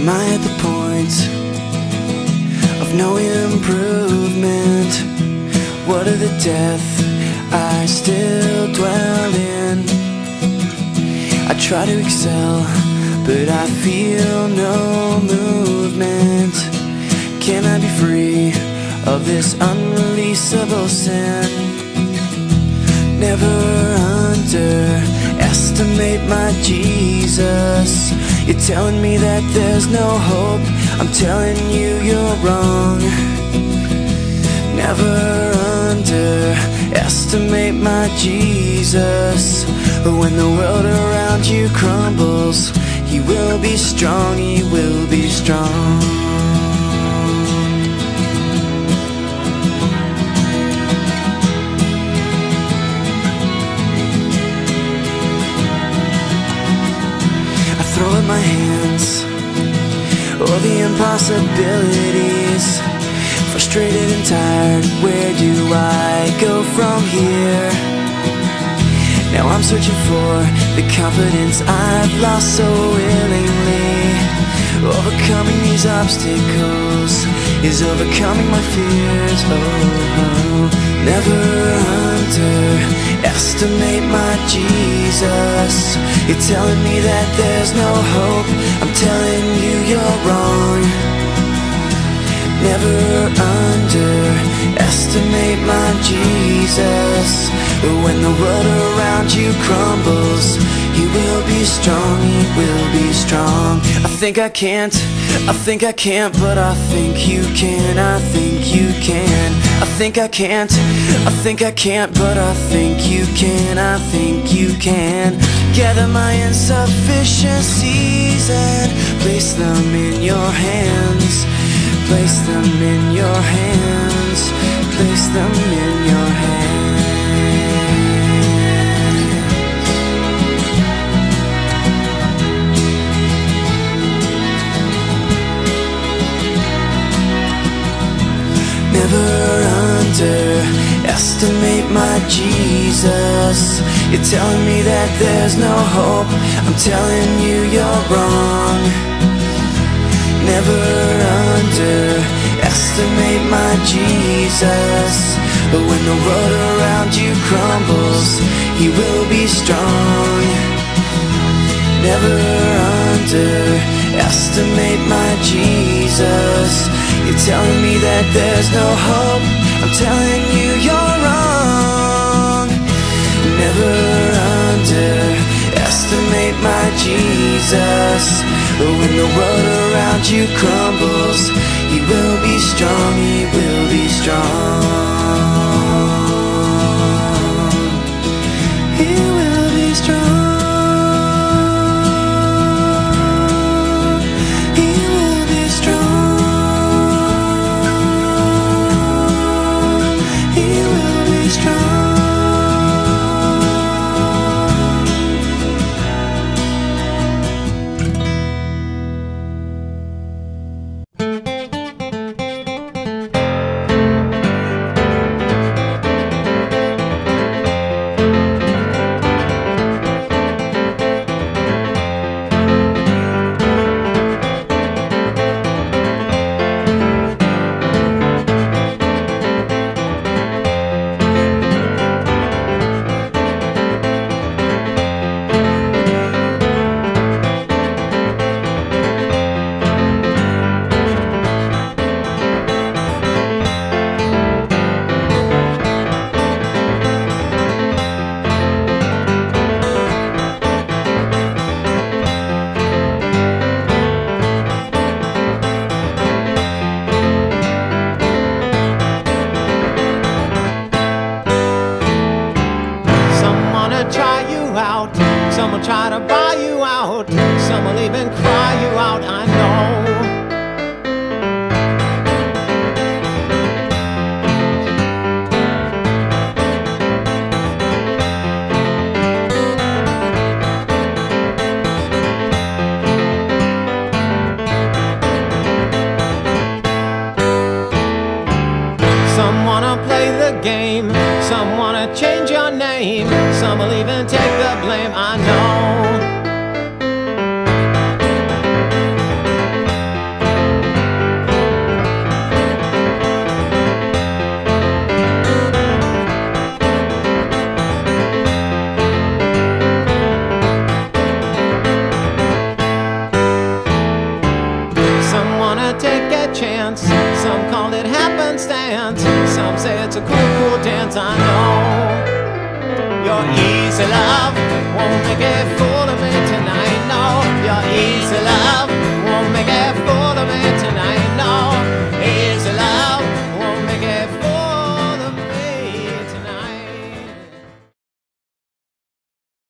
Am I at the point of no improvement? What of the death I still dwell in? I try to excel, but I feel no movement. Can I be free of this unreleasable sin? Never underestimate my Jesus. You're telling me that there's no hope, I'm telling you you're wrong. Never underestimate my Jesus. When the world around you crumbles, He will be strong, He will be strong. Throw up my hands, all the impossibilities. Frustrated and tired, where do I go from here? Now I'm searching for the confidence I've lost so willingly. Overcoming these obstacles is overcoming my fears. Oh, never underestimate my Jesus. You're telling me that there's no hope, I'm telling you you're wrong. Never underestimate my Jesus. When the world around you crumbles, He will be strong, He will be strong. I think I can't, but I think you can, I think you can. I think I can't, but I think you can, I think you can. Gather my insufficiencies and place them in your hands. Place them in your hands. Place them in your hands. Never underestimate my Jesus. You're telling me that there's no hope, I'm telling you you're wrong. Never underestimate my Jesus. But when the world around you crumbles, He will be strong. Never underestimate my Jesus. You're telling me that there's no hope, I'm telling you you're wrong. Never underestimate my Jesus. But when the world around you crumbles, He will be strong, He will be strong. He will be strong. He will be strong. He will be strong. Try to buy you out, some will even cry you out, I know. Some wanna play the game, some wanna change your name, some will even take the blame, I know. chance, some call it happenstance, some say it's a cool, cool dance. I know your easy love won't make a fool of me